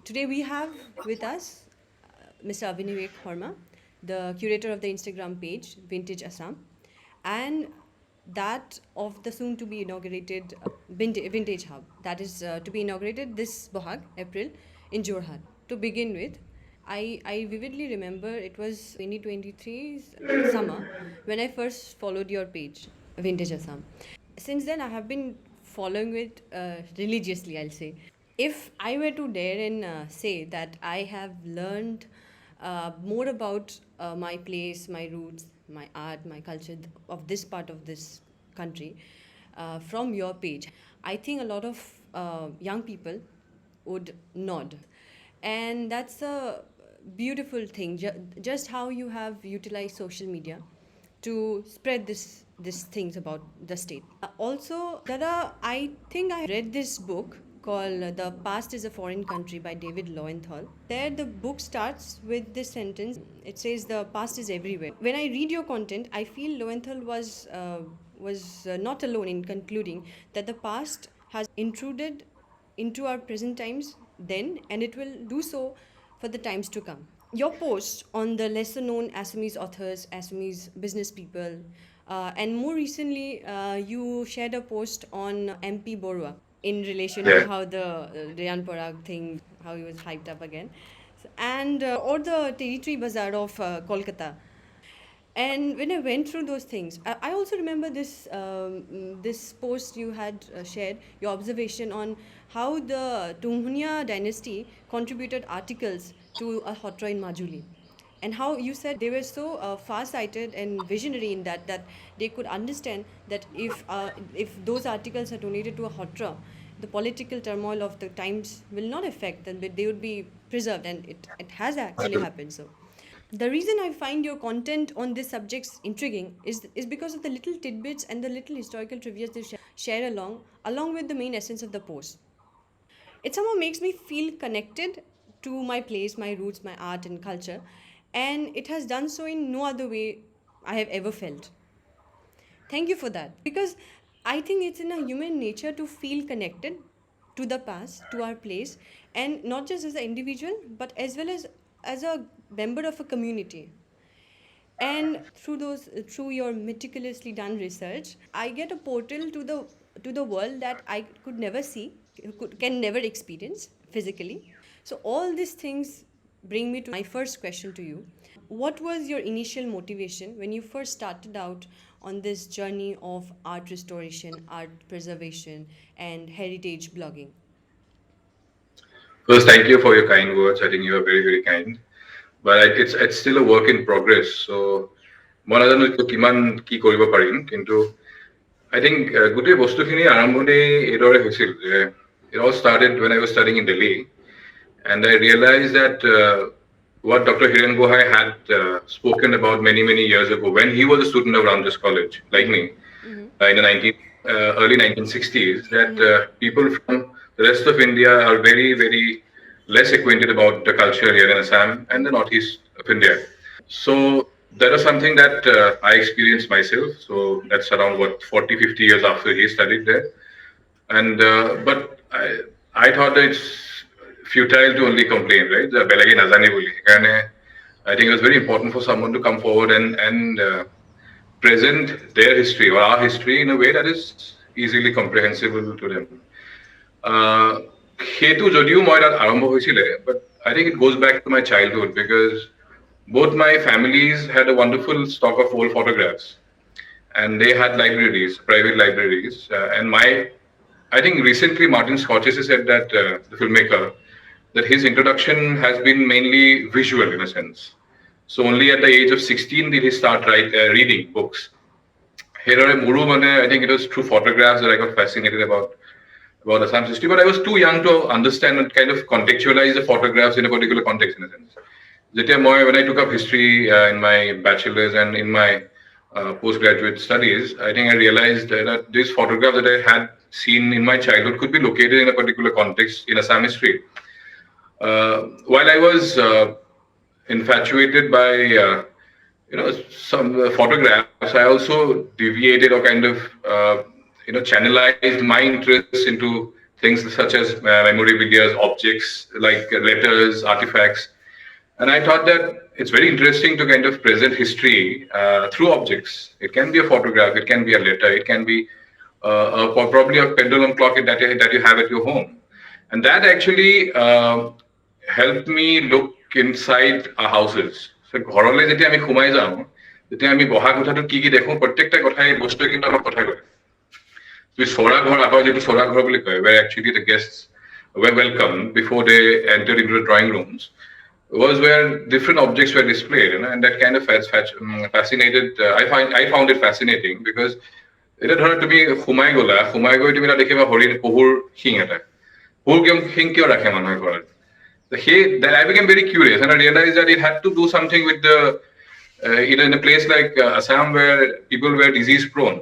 Today we have with us Mr. Avinibesh Sharma, the curator of the Instagram page Vintage Assam, and that of the soon to be inaugurated Vintage Hub that is to be inaugurated this Bohag, April, in Jorhat. To begin with, I vividly remember it was 2023's summer when I first followed your page, Vintage Assam. Since then, I have been following it religiously, I'll say. If I were to dare and say that I have learned more about my place, my roots, my art, my culture of this part of this country from your page, I think a lot of young people would nod. And that's a beautiful thing, just how you have utilized social media to spread these things about the state. Also, Dada, I think I read this book called "The Past Is a Foreign Country" by David Lowenthal. There, the book starts with this sentence. It says, "The past is everywhere." When I read your content, I feel Lowenthal was not alone in concluding that the past has intruded into our present times then, and it will do so for the times to come. Your post on the lesser known Assamese authors, Assamese business people, and more recently, you shared a post on MP Borua in relation to how the Rayan Parag thing, how he was hyped up again, and or the territory bazaar of Kolkata. And when I went through those things, I also remember this post you had shared, your observation on how the Tunghunia dynasty contributed articles to a hotra in Majuli, and how you said they were so far-sighted and visionary in that they could understand that if those articles are donated to a hotra, the political turmoil of the times will not affect them, but they would be preserved, and it has actually happened so. The reason I find your content on these subjects intriguing is because of the little tidbits and the little historical trivia they share along with the main essence of the post. It somehow makes me feel connected to my place, my roots, my art and culture, and it has done so in no other way I have ever felt. Thank you for that. Because I think it's in a human nature to feel connected to the past, to our place, and not just as an individual, but as well as a member of a community. And through your meticulously done research, I get a portal to the world that I could never see, can never experience physically. So all these things bring me to my first question to you. What was your initial motivation when you first started out on this journey of art restoration, art preservation, and heritage blogging? First, thank you for your kind words. I think you are very, very kind. But it's still a work in progress. So মই নাজানো এইটো কিমান কি কৰিব পাৰিম কিন্তু I think গোটেই বস্তুখিনি আৰম্ভণি এইদৰে হৈছিল যে it all started when I was studying in Delhi, and I realized that what Dr. Hiren Gohai had spoken about many, many years ago when he was a student of Ramjas College, like me, in the early 1960s, that people from the rest of India are very, very less acquainted about the culture here in Assam and the northeast of India. So that was something that I experienced myself. So that's around what 40, 50 years after he studied there. And but I thought that it's futile to only complain, right? Belagi nazani boli. And I think it was very important for someone to come forward and present their history or our history in a way that is easily comprehensible to them. সেইটো যদিও মই তাত আৰম্ভ হৈছিলে, but I think it goes back to my childhood because both my families had a wonderful stock of old photographs, and they had libraries, private libraries. And I think recently Martin Scorsese said that the filmmaker, that his introduction has been mainly visual in a sense. So only at the age of 16 did he start reading books. Here are Muru Mane, I think it was through photographs that I got fascinated about Assam's history, but I was too young to understand and kind of contextualize the photographs in a particular context, in a sense. When I took up history in my bachelor's and in my postgraduate studies, I think I realized that these photographs that I had seen in my childhood could be located in a particular context in Assam history. While I was infatuated by some photographs, I also deviated or kind of channelized my interests into things such as memorabilia, objects like letters, artifacts. And I thought that it's very interesting to kind of present history through objects. It can be a photograph, it can be a letter, it can be probably a pendulum clock that you have at your home. And that actually helped me look inside our houses. So ঘৰলৈ যেতিয়া আমি সোমাই যাওঁ, যেতিয়া আমি বহা কোঠাটোত কি কি দেখোঁ, প্ৰত্যেকটা কথাই বস্তুৱে কিন্তু আমাক কথা কয়। চোৰা ঘৰ আগৰ যিটো চোৰা ঘৰ বুলি কয়, where actually the guests were welcomed before they entered into the drawing rooms, was where different objects were displayed, and that kind of fascinated. I found it fascinating because এতিয়া ধৰা তুমি সোমাই গৈ তুমি এটা দেখিবা হৰিণ পহুৰ শিং এটা পহুৰ শিং কিয় ৰাখে মানুহে ঘৰত that I became very curious and I realized that it had to do something with the in a place like Assam where people were disease prone.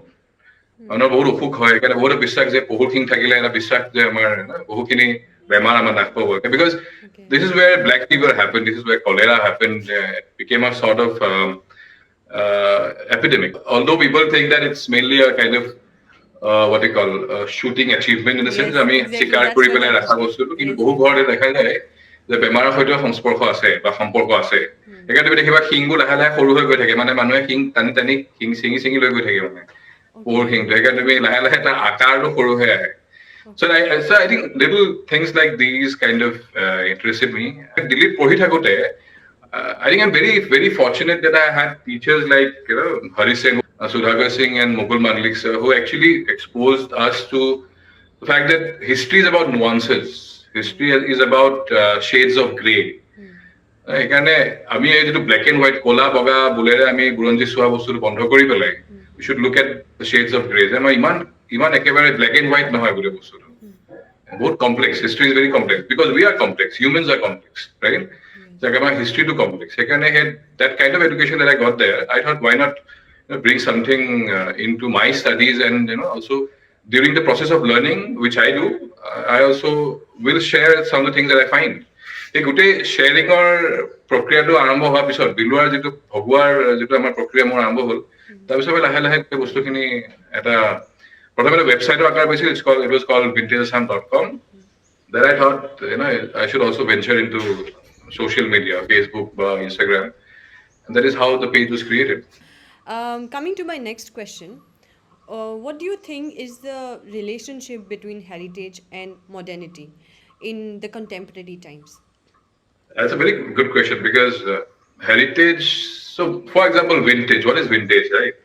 মানুহৰ বহুত অসুখ হয় সেইকাৰণে বহুত বিশ্বাস যে পহুৰ শিং থাকিলে এটা বিশ্বাস যে আমাৰ বহুখিনি বেমাৰ আমাৰ নাশ পাব because Okay. this is where black fever happened, this is where cholera happened, it became a sort of epidemic. Although people think that it's mainly a kind of what they call shooting achievement in the sense Yes, আমি exactly. চিকাৰ That's কৰি what পেলাই I ৰখা thought. বস্তুটো কিন্তু Yes. বহু ঘৰতে দেখা যায় যে বেমাৰৰ সৈতে সংস্পৰ্শ আছে বা সম্পৰ্ক আছে সেইকাৰণে তুমি দেখিবা শিংবোৰ লাহে লাহে সৰু হৈ গৈ থাকে মানে মানুহে শিং টানি টানি শিং ছিঙি লৈ গৈ থাকে মানে পহুৰ Okay. শিংটো সেইকাৰণে তুমি লাহে লাহে তাৰ আকাৰটো সৰু হৈ আহে so I think little things like these kind of interested me. Dilit পঢ়ি থাকোতে I think I'm very fortunate that I had teachers like Hari Singh, Sudhakar Singh, and Mukul Manlik sir, who actually exposed us to the fact that history is about nuances. History is about shades of grey. সেইকাৰণে আমি এই যিটো black and white কলা বগা বোলেৰে আমি বুৰঞ্জী চোৱা বস্তুটো বন্ধ কৰি পেলাই we should look at the shades of grey. আমাৰ ইমান একেবাৰে ব্লেক এণ্ড হোৱাইট নহয় গোটেই বস্তুটো বহুত complex history is very complex because we are complex humans R complex right যাকে আমাৰ হিষ্ট্ৰীটো কমপ্লেক্স সেইকাৰণে that kind of education that I got there I thought why not bring something into my studies and also during the process of learning which I do I also will share some of the things that I find এই গোটেই শ্বেয়াৰিঙৰ প্ৰক্ৰিয়াটো আৰম্ভ হোৱাৰ পিছত বিলোৱাৰ যিটো ভগোৱাৰ যিটো আমাৰ প্ৰক্ৰিয়া মোৰ আৰম্ভ হ'ল তাৰপিছত লাহে লাহে বস্তুখিনি এটা প্ৰথমে ৱেবছাইটৰ আকাৰ পাইছিল it was called vintageassam.com. Then I thought I should also venture into social media, Facebook, Instagram, and that is how the page was created. Coming to my next question, what do you think is the relationship between heritage and modernity in the contemporary times? That's a very good question because heritage. So, for example, vintage. What is vintage, right?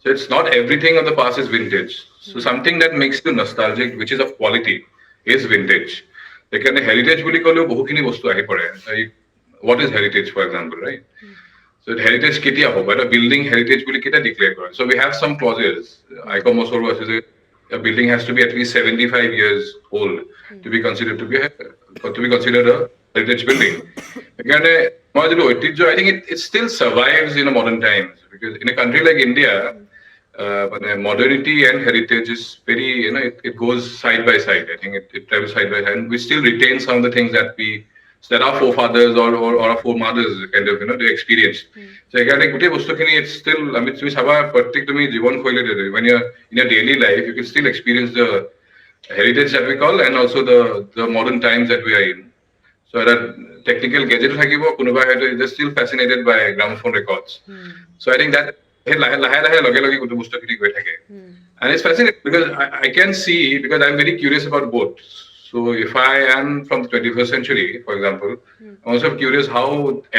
So it's not everything of the past is vintage. So something that makes you nostalgic, which is of quality, is vintage. Like heritage বুলি ক'লেও বহুখিনি বস্তু আহি পৰে. What is heritage, for example, right? So heritage কেতিয়া হ'ব? এটা building heritage বুলি কেতিয়া declare কৰে? So we have some clauses. ICOMOS আছে যে a building has to be at least 75 years old to be considered a heritage building. Again, I think it still survives in a modern times because in a country like India, but modernity and heritage is very it goes side by side. I think it travels side by side, and we still retain some of the things that our forefathers or our foremothers kind of they experienced. So again, it's still when you're in your daily life, you can still experience the heritage that we call and also the modern times that we are in. So that technical gadget they're still fascinated by gramophone records. So I think that and it's fascinating because I can see because I'm very curious about both. So if I am from the 21st century, for example, I'm also curious how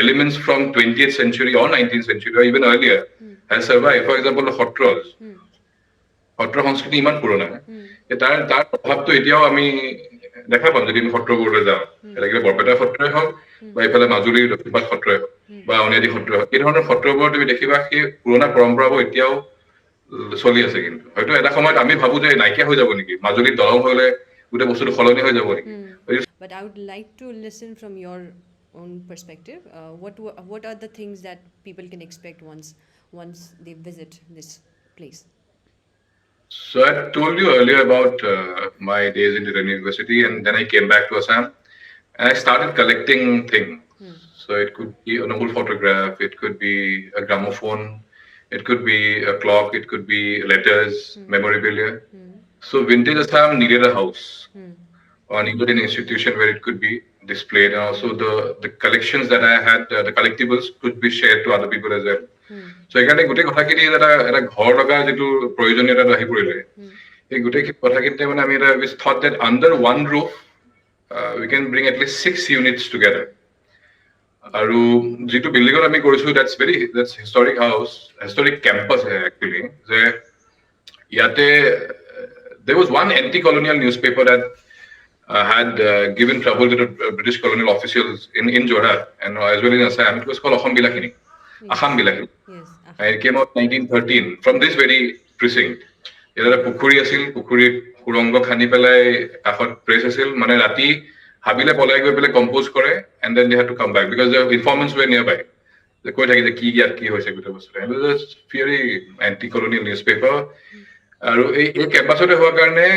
elements from 20th century or 19th century or even earlier has survived. For example, the hotros. সত্ৰ সংস্কৃতি ইমান পুৰণা তাৰ প্ৰভাৱটো এতিয়াও আমি দেখা পাম যদি আমি সত্ৰবোৰলৈ যাওঁ লাগিলে বৰপেটা সত্ৰই হওক বা এইফালে মাজুলীৰ দক্ষিণপাট সত্ৰই হওক বা আউনীআটী সত্ৰই হওক এই ধৰণৰ সত্ৰবোৰ তুমি দেখিবা সেই পুৰণা পৰম্পৰাবোৰ এতিয়াও চলি আছে কিন্তু হয়তো এটা সময়ত আমি ভাবো যে নাইকিয়া হৈ যাব নেকি মাজুলীত দলং হ'লে গোটেই বস্তুটো সলনি হৈ যাব নেকি But I would like to listen from your own perspective. What are the things that people can expect once they visit this place? So I told you earlier about my days in the university, and then I came back to Assam, and I started collecting things. So it could be an old photograph, it could be a gramophone, it could be a clock, it could be letters, memorabilia. So Vintage Assam needed a house. or an Indian institution where it could be displayed, and also the collections that I had, the collectibles could be shared to other people as well. So সেইকাৰণে গোটেই কথাখিনি এটা এটা ঘৰ লগা যিটো প্ৰয়োজনীয়তা আহি পৰিলে এই গোটেই কথাখিনিতে মানে আমি এটা we thought that under one roof we can bring at least 6 units together. আৰু যিটো বিল্ডিঙত আমি কৰিছো that's historic house, historic campus actually, যে ইয়াতে there was one anti-colonial newspaper that had given trouble to the British colonial officials in Jorhat and as well in Assam. It was called Assam Bilakini. Yes. And it came out 1913 from this very precinct. It had a পুখুৰী আছিল, পুখুৰীত সুৰংগ খানি পেলাই কাষত press আছিল, মানে ৰাতি হাবিলে পলাই গৈ পেলাই কম্পোজ কৰে and then they had to come back because the informants were nearby. They কৈ থাকে যে কি ইয়াত কি হৈছে গোটেই বস্তু. It was a very anti-colonial newspaper. আৰু এই কেম্পাছতে হোৱাৰ কাৰণে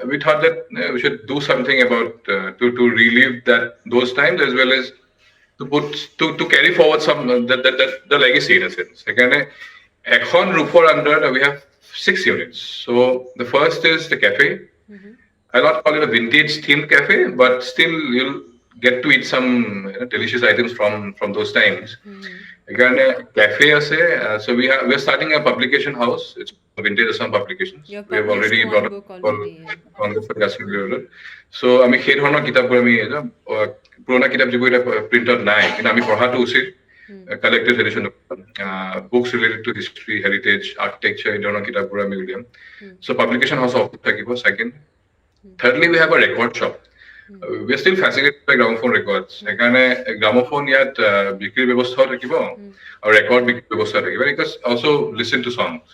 we thought that we should do something about to relive those times as well as to carry forward some the legacy in a sense. সেইকাৰণে এখন roofer under we have 6 units. So the first is the cafe. I'll not call it a vintage themed cafe, but still you'll get to eat some delicious items from those times. Again, cafe ase, so we're starting a publication house. It's Vintage Assam Publications. We have already brought up so আমি সেই ধৰণৰ কিতাপবোৰ আমি পুৰণা কিতাপ যিবোৰ প্ৰিণ্টত নাই কিন্তু আমি পঢ়াটো উচিত collected edition books related to history, heritage, architecture, এই ধৰণৰ কিতাপবোৰ আমি উলিয়াম. So publication house of থাকিব second. Thirdly, we have a record shop. We are still fascinated by gramophone records. সেইকাৰণে gramophone ইয়াত বিক্ৰীৰ ব্যৱস্থাও থাকিব আৰু record বিক্ৰীৰ ব্যৱস্থা থাকিব. Because also listen to songs.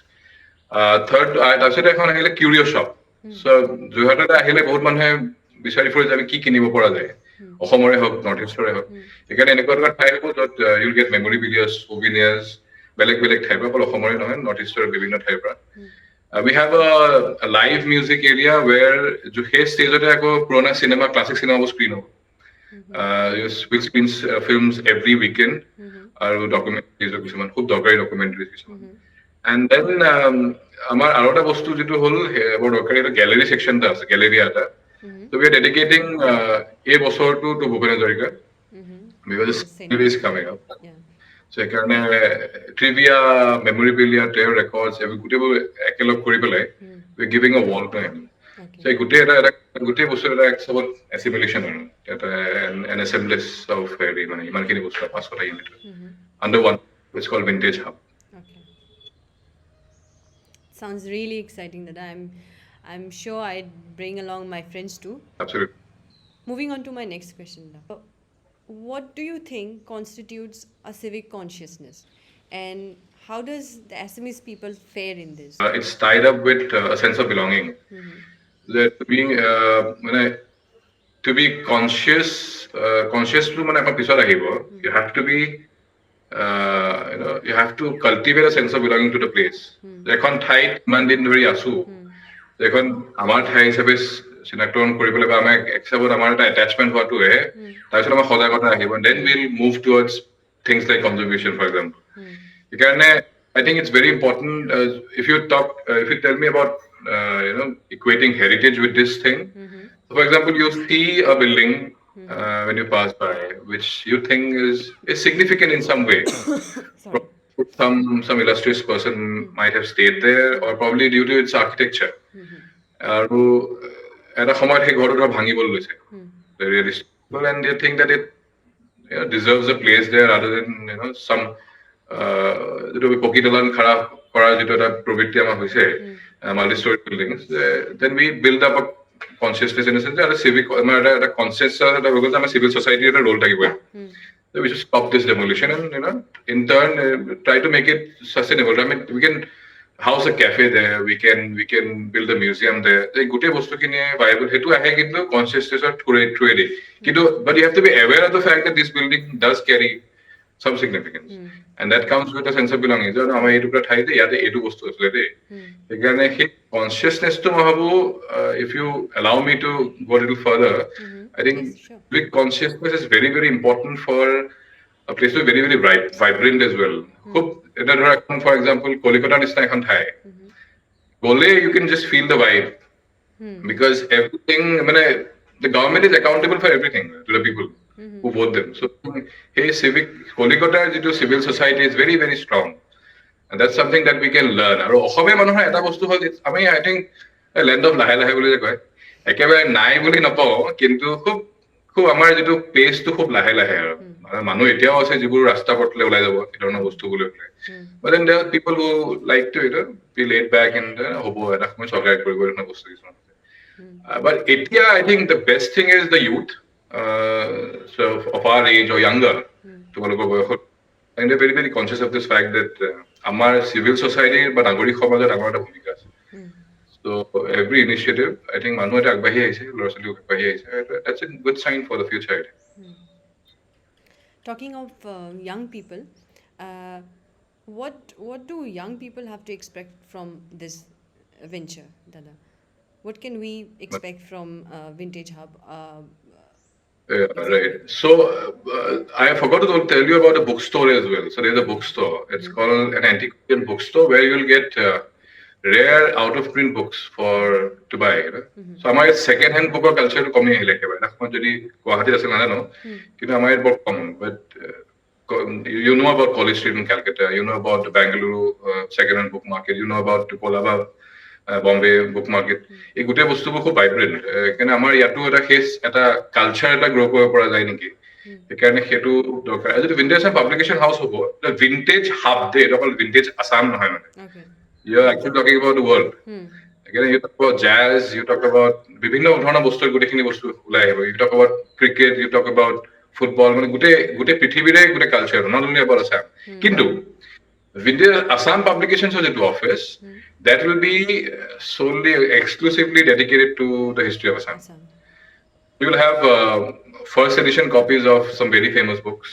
Third, তাৰপিছতে এখন আহিলে curio shop. So যোৰহাটত আহিলে বহুত মানুহে বিচাৰি ফুৰে যে আমি কি কিনিব পৰা যায় অসমৰে হওক নৰ্থ ইষ্টৰে হওক সেইকাৰণে এনেকুৱা এটা ঠাই হ'ব য'ত you'll get memorabilia, souvenirs, বেলেগ বেলেগ ঠাইৰ পৰা অকল অসমৰে নহয় নৰ্থ ইষ্টৰ বিভিন্ন ঠাইৰ পৰা. We have a live music area where সেই ষ্টেজতে আকৌ পুৰণা চিনেমা ক্লাছিক চিনেমাবোৰ স্ক্ৰীন হ'ব. We'll screen films every weekend আৰু ডকুমেণ্টাৰীজ কিছুমান খুব দৰকাৰী ডকুমেণ্টাৰীজ কিছুমান. And then আমাৰ আৰু এটা বস্তু যিটো হ'ল বৰ দৰকাৰী এটা গেলেৰী ছেকশ্যন এটা আছে গেলেৰিয়া এটা. So we are dedicating এই বছৰটো to Bhupen Hazarika because it is coming up. So সেইকাৰণে trivia, memorabilia, their records, every গোটেইবোৰ একেলগ কৰি পেলাই we are giving a wall to him. So গোটেই গোটেই বস্তু এটা একচবত assimilation আৰু এটা an assemblage of হেৰি মানে ইমানখিনি বস্তু 500টা unit under one which is called Vintage Hub. Sounds really exciting that I'm sure I'd bring along my friends too. Absolutely. Moving on to my next question now. What do you think constitutes a civic consciousness and how does the Assamese people fare in this? It's tied up with a sense of belonging. That to be conscious to মানে এখন পিছত আহিব you have to be you have to cultivate a sense of belonging to the place. এখন ঠাইত ইমান দিন ধৰি আছো এখন আমাৰ ঠাই হিচাপে চিনাক্তকৰণ কৰিবলৈ বা আমাৰ একচেপ্ট আমাৰ এটা attachment হোৱাটোহে তাৰপিছত আমাৰ সজাগতা আহিব then we'll move towards things like conservation for example. সেইকাৰণে I think it's very important if you tell me about equating heritage with this thing. So for example, you see a building when you pass by which you think is significant in some way. Some illustrious person might have stayed there or probably due to its architecture. আৰু এটা সময়ত সেই ঘৰটো ভাঙিবলৈ লৈছে and they think that it deserves a place there rather than some যিটো পকিতলান খাৰা কৰা যিটো এটা প্ৰবৃত্তি আমাৰ হৈছে multi-story buildings. Then we build up a consciousness in a sense that a civic আমাৰ এটা conscious এটা হৈ গ'ল আমাৰ civil society এটা role থাকিব. So we should stop this demolition and in turn try to make it sustainable. I mean we can house a cafe there, we can build a museum there. এই গোটেই বস্তুখিনি viable হেতু আহে কিন্তু consciousness through it. কিন্তু but you have to be aware of the fact that this building does carry some significance and that comes with a sense of belonging. So আমাৰ এইটো ঠাই দে ইয়াতে এইটো বস্তু আছে দে সেইকাৰণে সেই consciousness to ভাবো if you allow me to go a little further, I think big consciousness is very very important for a place to be very very vibrant as well. খুব এটা ধৰা for example কলিকতাৰ নিচিনা এখন ঠাই গ'লে you can just feel the vibe because everything মানে the government is accountable for everything to the people who vote them. So, hey, civic, Kolikatar যিটো civil society is very, very strong. And that's something that we can learn. আৰু অসমীয়া মানুহৰ এটা বস্তু হ'ল, আমি I think land of লাহে লাহে বুলি যে কয়, একেবাৰে নাই বুলি নকওঁ, কিন্তু খুব খুব আমাৰ যিটো পেচটো খুব লাহে লাহে আৰু মানুহ এতিয়াও আছে যিবোৰ ৰাস্তা পথলৈ ওলাই যাব এই ধৰণৰ বস্তুবোৰ লৈ পেলাই. But then there are people who like to be laid back and হ'ব এটা সময় চৰকাৰে কৰিব এই ধৰণৰ বস্তু কিছুমান. But এতিয়া I think the best thing is the youth, so of our age or younger, তোমালোকৰ বয়সত, and they're very, very conscious of this fact that আমাৰ civil society বা নাগৰিক সমাজত ডাঙৰ এটা ভূমিকা আছে. So every initiative, I think মানুহ এটা আগবাঢ়ি আহিছে, ল'ৰা ছোৱালীও আগবাঢ়ি আহিছে. That's a good sign for the future. Talking of young people, what do young people have to expect from this venture, Dada? What can we expect from Vintage Hub? Right. So I forgot to tell you about a bookstore as well. So there's a bookstore. It's called an antiquarian bookstore where you'll get rare out of print books for to buy. So আমাৰ second hand book culture to কমি আহিলে একেবাৰে এখন যদি গুৱাহাটীত আছে নাজানো কিন্তু আমাৰ বহুত কম. But you know about College Street in Calcutta, you know about the Bangalore second hand book market, you know about Kolaba Bombay book market. এই গোটেই বস্তুবোৰ খুব ভাইব্ৰেণ্ট, সেইকাৰণে আমাৰ ইয়াতো এটা কালচাৰ এটা গ্ৰ' কৰিব পৰা যায় নেকি, সেইকাৰণে সেইটো দৰকাৰ. যদি ভিন্টেজ পাব্লিকেশ্যন হাউচ হ'ব, ভিন্টেজ হাব দে, এইটো অকল ভিন্টেজ আছাম নহয় মানে, you're actually talking about the world. Again, you talk about jazz, you talk about বিভিন্ন ধৰণৰ বস্তু, গোটেইখিনি বস্তু ওলাই আহিব. You talk about cricket, you talk about football, মানে গোটেই পৃথিৱীৰে গোটেই culture, not only about Assam. কিন্তু Vintage Assam Publications as an office that will be solely exclusively dedicated to the history of Assam. You will have first edition copies of some very famous books.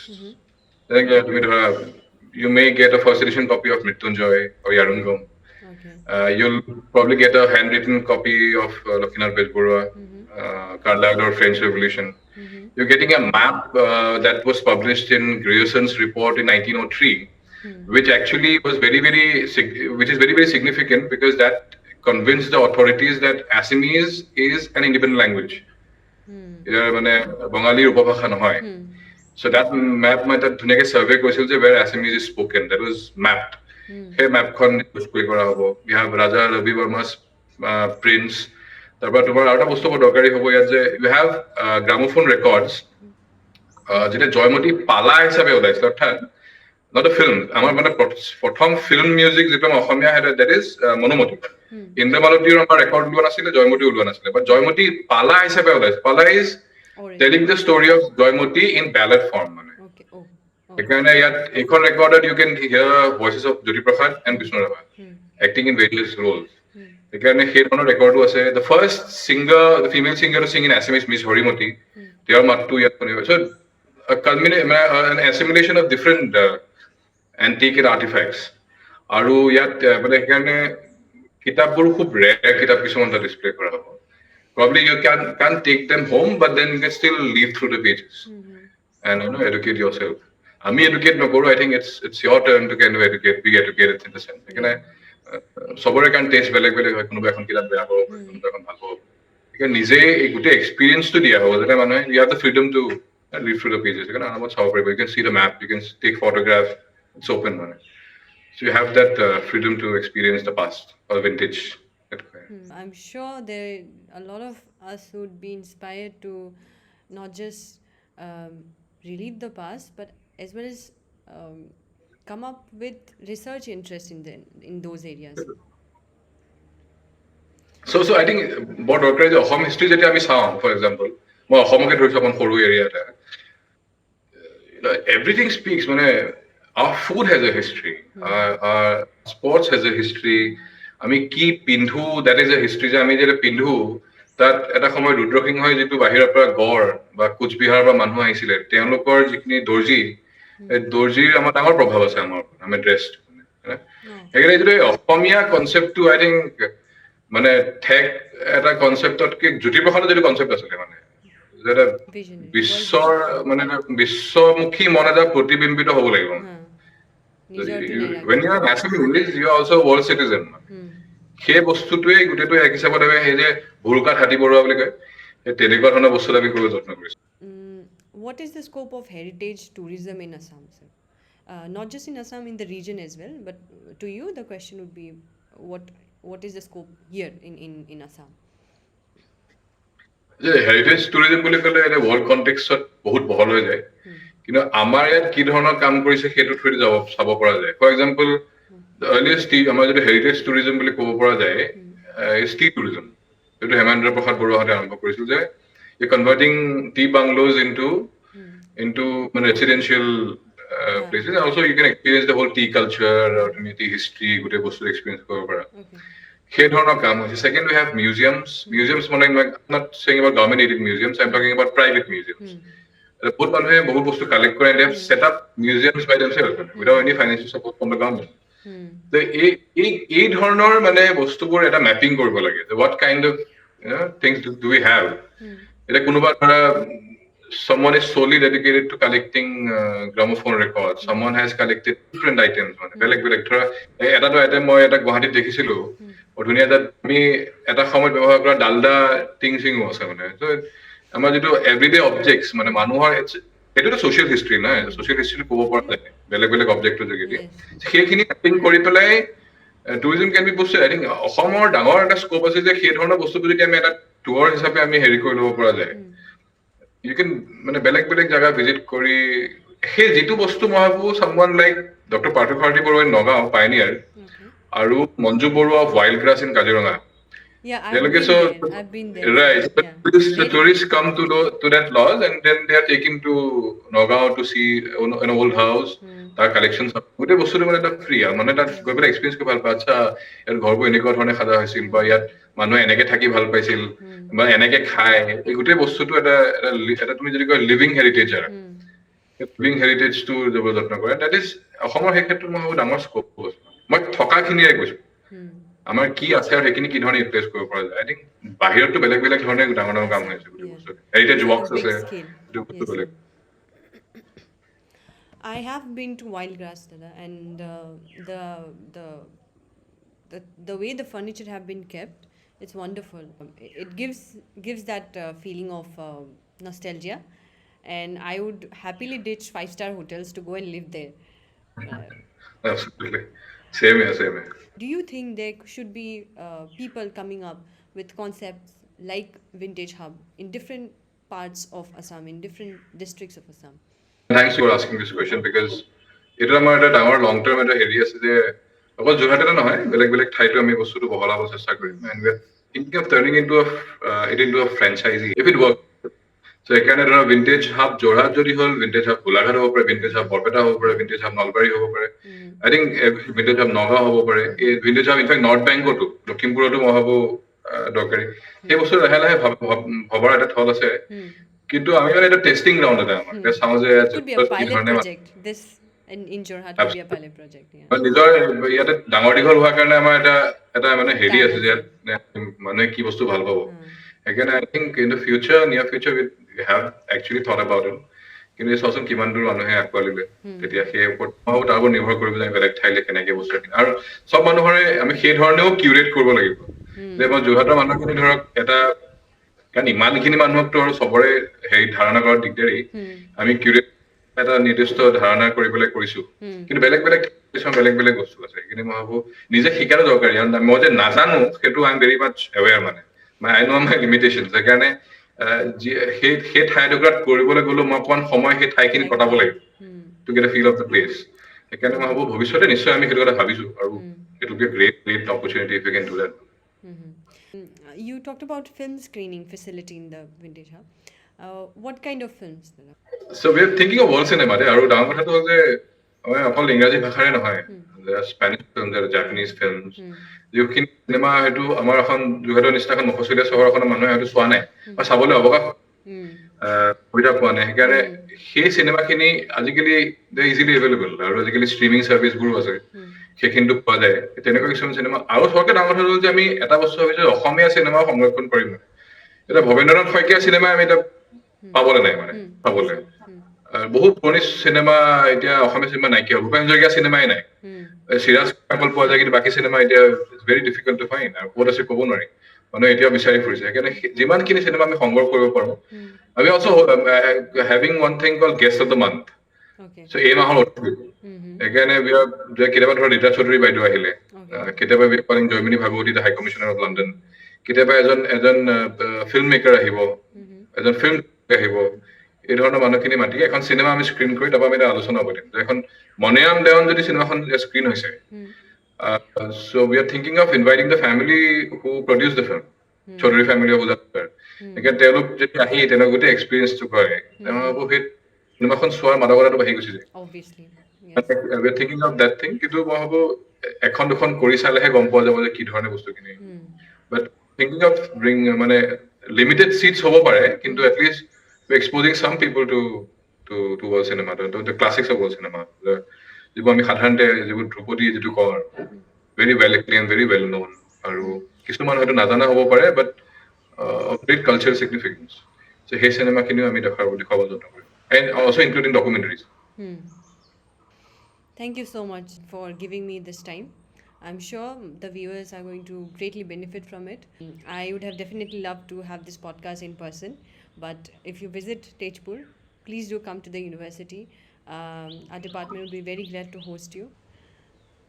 You may get a first edition copy of Mrityunjoy or Yarungam. You'll probably get a handwritten copy of Lokinath Bejborua, Carlyle or French Revolution. You're getting a map that was published in Grierson's report in 1903. Which actually was very, very significant because that convinced the authorities that Assamese is an independent language. মানে বঙালীৰ উপভাষা নহয়. So that map that ধুনীয়াকে survey কৰিছিল যে where Assamese is spoken, that was mapped. সেই mapখন display কৰা হ'ব. We have Raja Ravi Verma's prints. তাৰপৰা তোমাৰ আৰু এটা বস্তু বৰ দৰকাৰী হ'ব ইয়াত যে you have gramophone records, যেতিয়া জয়মতী পালা হিচাপে ওলাইছিল, অৰ্থাৎ not a film. আমাৰ মানে প্ৰথম ফিল্ম মিউজিক যিটো Assamese head, that is Manomati. ইন্দ্ৰমালতীৰ আমাৰ ৰেকৰ্ড ওলোৱা নাছিলে, জয়মতী ওলোৱা নাছিলে, but জয়মতী পালা হিচাপে ওলাইছে. পালা is telling the story of Joymoti in ballad form মানে. সেইকাৰণে ইয়াত এইখন ৰেকৰ্ডত you can hear voices of Jyoti Prasad and Vishnu Rava acting in various roles. সেইকাৰণে সেই ধৰণৰ ৰেকৰ্ডো আছে. The first singer, the female singer to sing in Assamese, Miss Horimoti, তেওঁৰ মাতটো ইয়াত শুনিব. So an assimilation of different antique artifacts. আৰু ইয়াত মানে সেইকাৰণে কিতাপবোৰ খুব ৰেয়াৰ কিতাপ কিছুমান তাত ডিসপ্লে কৰা হ'ব. Probably you can take them home, but then you can still leaf through the pages and educate yourself. আমি educate নকৰো. I think it's your turn to kind of be educated in the sense. সেইকাৰণে সবৰে কাৰণ test বেলেগ বেলেগ হয়, কোনোবা এখন কিতাপ বেয়া হ'ব, কোনোবা এখন ভাল হ'ব. সেইকাৰণে নিজে এই গোটেই এক্সপিৰিয়েঞ্চটো দিয়া হ'ব, যাতে মানুহে you have the freedom to read through the pages. সেইকাৰণে আৰামত চাব পাৰিব. You can see the map, you can take photographs. It's open মানে. So you have that freedom to experience the past or vintage. I'm sure there a lot of us would be inspired to not just relive the past, but as well as come up with research interest in those areas. So I think বৰ দৰকাৰী যে অসম history যেতিয়া আমি চাওঁ, for example, মই অসমকে ধৰিছোঁ অকণ সৰু এৰিয়া এটা, everything speaks মানে our food has a history, our sports has a history, আমি কি পিন্ধো, that is a history. যে আমি যেটা পিন্ধো তাত এটা সময় ৰুদ্ৰসিংহই যিটো বাহিৰৰ পৰা গড় বা কোচবিহাৰৰ পৰা মানুহ আহিছিলে, তেওঁলোকৰ যিখিনি দৰ্জী, দৰ্জীৰ আমাৰ ডাঙৰ প্ৰভাৱ আছে আমাৰ ড্ৰেছটো. সেইকাৰণে যিটো অসমীয়া কনচেপ্টটো আই থিংক মানে ঠেক এটা কনচেপ্টতকে জ্যোতিপ্ৰসাদৰ যিটো কনচেপ্ট আছিলে মানে এটা বিশ্বৰ মানে বিশ্বমুখী মন এটা প্ৰতিবিম্বিত হ'ব লাগিব. When you are national English, you are also a world citizen. সেই বস্তুটোৱে গোটেইটো এক হিচাপত সেই যে ভুলকাত হাতী বৰুৱা বুলি কয়, তেনেকুৱা ধৰণৰ বস্তু আমি কৰিব যত্ন কৰিছোঁ। What is the scope of heritage tourism in Assam, sir? Not just in Assam, in the region as well, but to you, the question would be what what is the scope here in Assam? যে heritage tourism বুলি ক'লে এটা world context বহুত বহল হৈ যায়, কিন্তু আমাৰ ইয়াত কি ধৰণৰ কাম কৰিছে সেইটো থ্ৰুদি চাব পৰা যায়। ফৰ এক্সাম্পল আৰ্লিয়েষ্ট আমাৰ যদি হেৰিটেজ টুৰিজম বুলি ক'ব পৰা যায়, টি টুৰিজম, এইটো হেমেন্দ্ৰ প্ৰসাদ বৰুৱাহঁতে আৰম্ভ কৰিছিল, যে কনভাৰ্টিং টি বাংলোজ ইনটু মানে residential Yeah. places. And also you can experience the whole tea culture, তুমি tea history, গোটেই বস্তু এক্সপিৰিয়েঞ্চ কৰিব পাৰা। Okay. সেই ধৰণৰ কাম হৈছে। Second, we have museums. Museums মানে I'm not saying about government-aided museums, I'm talking about private museums. বহুত মানুহে বহুত বস্তু কালেক্ট কৰে, and they have set up museums by themselves without any financial support from the government. তো এই ধৰণৰ মানে বস্তুবোৰ এটা মেপিং কৰিব লাগে, what kind of things do we have. এটা কোনোবা ধৰা someone is solely dedicated to collecting gramophone records. Someone has collected different items. মানে বেলেগ বেলেগ ধৰা এটাটো আইটেম মই এটা গুৱাহাটীত দেখিছিলো, ধুনীয়া এটা আমি এটা সময়ত ব্যৱহাৰ কৰা ডালদা টিং চিঙো আছে মানে। আমাৰ যিটো এভৰিডে অবজেক্টছ মানে মানুহৰ এইটোতো ছ'চিয়েল হিষ্ট্ৰী নহয়, ছ'চিয়েল হিষ্ট্ৰী ক'ব পৰা যায় বেলেগ বেলেগ অবজেক্টৰ যোগেদি। সেইখিনি মেপিং কৰি পেলাই টুৰিজম কেন বি বস্তু আই থিংক অসমৰ ডাঙৰ এটা স্কোপ আছে যে সেই ধৰণৰ বস্তুবোৰ যদি আমি এটা টুৰ হিচাপে আমি হেৰি কৰি ল'ব পৰা যায়। You can মানে বেলেগ বেলেগ জাগা ভিজিট কৰি সেই যিটো বস্তু মই ভাবো someone like doctor Partha Bharati Barua Nagaon pioneer আৰু Manju Barua of wild grass in Kaziranga. Yeah, তেওঁলোকে I've been there. right, Yeah. the tourists come to that lodge and then they are taken to Nagaon to see an old house, তাৰ collection গোটেই বস্তুটো মানে এটা free আৰু মানে তাত গৈ পেলাই এক্সপিৰিয়েঞ্চ কৰি ভাল পায়। আচ্ছা, ইয়াত ঘৰবোৰ এনেকুৱা ধৰণে সাজা হৈছিল, বা ইয়াত মানুহে এনেকে থাকি ভাল পাইছিল, বা এনেকে খায়, এই গোটেই বস্তুটো এটা তুমি যদি কয় লিভিং হেৰিটেজ আৰু লিভিং হেৰিটেজটো যত্ন কৰে। দেট ইজ অসমৰ সেই ক্ষেত্ৰত মই ভাবো ডাঙৰ স্কোপ আছে। মই থকাখিনিয়ে কৈছো আমাৰ কি আছে আৰু সেইখিনি কি ধৰণে ইউটিলাইজ কৰিব পৰা যায়। আই থিংক বাহিৰতো বেলেগ বেলেগ ধৰণে ডাঙৰ ডাঙৰ কাম হৈছে গোটেই বস্তু। হেৰিটেজ ৱৰ্কছ আছে, সেইটো বস্তু বেলেগ। I have been to Wildgrass, Dada, and the the way the furniture have been kept, it's wonderful. It gives that feeling of nostalgia, and I would happily ditch 5-star hotels to go and live there. Absolutely. Same here, same here. Do you think there should be people coming up with concepts like Vintage Hub in different parts of Assam, in different districts of Assam? Thanks for asking this question because এটা আমাৰ এটা ডাঙৰ long term এটা হেৰি আছে যে অকল যোৰহাটতে নহয় বেলেগ বেলেগ ঠাইতো আমি বস্তুটো বহলাব চেষ্টা কৰিম। And we are thinking of turning into a franchisee if it works. So সেইকাৰণে ধৰা ভিন্টেজ হাব যোৰহাট যদি হ'ল, ভিন্টেজ হাব গোলাঘাট হ'ব পাৰে, ভিন্টেজ হাব বৰপেটা হ'ব পাৰে, ভিন্টেজ হাব নলবাৰী হ'ব পাৰে, I think vintage hub Nagaon হ'ব পাৰে, এই ভিন্টেজ হাব ইনফেক্ট নৰ্থ বেংকতো লখিমপুৰতো মই ভাবো দৰকাৰী। সেই বস্তু লাহে লাহে ভবাৰ এটা থল আছে, কিন্তু আমি মানে এটা টেষ্টিং গ্ৰাউণ্ড এটা আমাৰ চাওঁ যে could be a pilot project. This in Jorhat could be a pilot project. Yeah. নিজৰ ইয়াতে ডাঙৰ দীঘল হোৱাৰ কাৰণে আমাৰ এটা মানে হেৰি আছে যে মানুহে কি বস্তু ভাল পাব। সেইকাৰণে I think in the future, near future we have actually thought about it. কিন্তু চাওঁচোন কিমান দূৰ মানুহে আঁকোৱালিলে, তেতিয়া সেই ওপৰত তাৰ ওপৰত নিৰ্ভৰ কৰিব যে বেলেগ ঠাইলে কেনেকে বস্তু কিনে। আৰু চব মানুহৰে আমি সেই ধৰণেও কিউৰেট কৰিব লাগিব যে মই যোৰহাটৰ মানুহখিনি ধৰক এটা, কাৰণ ইমানখিনি মানুহকতো আৰু চবৰে হেৰি ধাৰণা কৰাৰ দিগদাৰী, আমি কিউৰেট এটা নিৰ্দিষ্ট ধাৰণা কৰিবলৈ কৰিছো, কিন্তু বেলেগ বেলেগ কিছুমান বেলেগ বেলেগ বস্তু আছে। সেইখিনি মই ভাবো নিজে শিকাৰো দৰকাৰী। আৰু মই যে নাজানো সেইটো I am very much aware, মানে আই নো মাই লিমিটেশ্যন। সেইকাৰণে সেই ঠাইটুকুৰাত কৰিবলৈ গ'লেও মই অকণমান সময় সেই ঠাইখিনি কটাব লাগিব to get a feel of the place. সেইকাৰণে মই ভাবো ভৱিষ্যতে নিশ্চয় আমি সেইটো কথা ভাবিছো, আৰু it will be a great opportunity if you can do that. You talked about film screening facility in the Vintage Hub. What kind of films? So we are thinking of world cinema. আৰু ডাঙৰ কথাটো হ'ল যে অকল ইংৰাজী ভাষাৰে নহয়, Spanish film, Japanese film, যিখিনি চিনেমা হয়তো আমাৰ এখন যোৰহাটৰ নিচিনা এখন মফচলীয়া চহৰ এখনৰ মানুহে হয়তো চোৱা নাই বা চাবলৈ অৱকাশ সুবিধা পোৱা নাই। সেইকাৰণে সেই চিনেমাখিনি আজিকালি ইজিলি এভেইলেবল, আৰু আজিকালি ষ্ট্ৰিমিং চাৰ্ভিচবোৰো আছে, সেইখিনিতো পোৱা যায়। তেনেকুৱা কিছুমান চিনেমা। আৰু চবতকে ডাঙৰ কথা হ'ল যে আমি এটা বস্তু ভাবিছো অসমীয়া চিনেমাও সংৰক্ষণ কৰিম। এতিয়া ভৱেন্দ্ৰনাথ শইকীয়া চিনেমা আমি এতিয়া পাবলৈ নাই, মানে চাবলৈ বহুত পুৰণি চিনেমা এতিয়া অসমীয়া চিনেমা নাইকিয়া হ'ল। ভূপেন হাজৰিকা চিনেমাই নাই, চিৰাজ অকল পোৱা যায়, কিন্তু বাকী চিনেমা এতিয়া it's very difficult to find, আৰু ক'ত আছে ক'ব নোৱাৰি। মানুহে এতিয়াও বিচাৰি ফুৰিছে সেইকাৰণে যিমানখিনি চিনেমা আমি সংগ্ৰহ কৰিব পাৰোঁ আমি also having one thing call guest of the month Okay. চ' এই মাহৰ অতিথি Mm-hmm. সেইকাৰণে কেতিয়াবা ধৰ ৰীতা চৌধুৰী বাইদেউ আহিলে Okay. কেতিয়াবা be calling Jaimini Bhagawati the high commissioner of London কেতিয়াবা এজন এজন ফিল্ম মেকাৰ আহিব Mm-hmm. এজন ফিল্ম আহিব এই ধৰণৰ মানুহখিনি মাতি এখন চিনেমা আমি স্ক্ৰীন কৰি তাৰপৰা আমি এটা আলোচনা কৰিম যে এখন মনেয়াম দেৱান যদি চিনেমাখন স্ক্ৰীন হৈছে so we are thinking of inviting the family who produced the film Chaudhary family of Udapar again তেওঁলোক যদি আহি তেওঁলোক গোটেই এক্সপিৰিয়েঞ্চটো কৰে তেওঁ ভাবো সেই চিনেমাখন চোৱাৰ মাদকতাটো বাঢ়ি গুচি যায় Obviously. Yes. we are thinking of that thing কিন্তু মই ভাবো এখন দুখন কৰি চালেহে গম পোৱা যাব যে কি ধৰণে বস্তুখিনি but thinking of bring মানে limited seats হ'ব পাৰে কিন্তু at least we're exposing some people to world cinema to the classics of world cinema যিবোৰ আমি সাধাৰণতে যিবোৰ ধ্ৰুপদী যিটো কওঁ very well acclaimed very well known আৰু কিছুমান হয়তো নাজানা হ'ব পাৰে but of great cultural significance so সেই চিনেমাখিনিও আমি দেখুৱাব যত্ন কৰিম and also including documentaries. Thank you so much for giving me this time. I'm sure the viewers are going to greatly benefit from it. I would have definitely loved to have this podcast in person, but if you visit Tejpur, please do come to the university. Our department will be very glad to host you.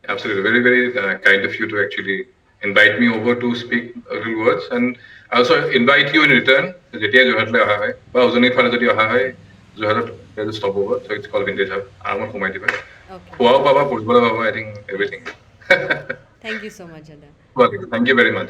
Absolutely, very, very kind of you to actually invite me over to speak a little words, and I also invite you in return. যেতিয়া যোৰহাটলৈ অহা হয় বা উজনিৰ ফালে যদি অহা হয় যোৰহাটত stop over, so it's called Vintage Hub. আৰামত সোমাই দিবা Okay. খোৱাও পাবা পঢ়িবলৈ পাবা I think everything. Thank you so much, Ada. Thank you very much.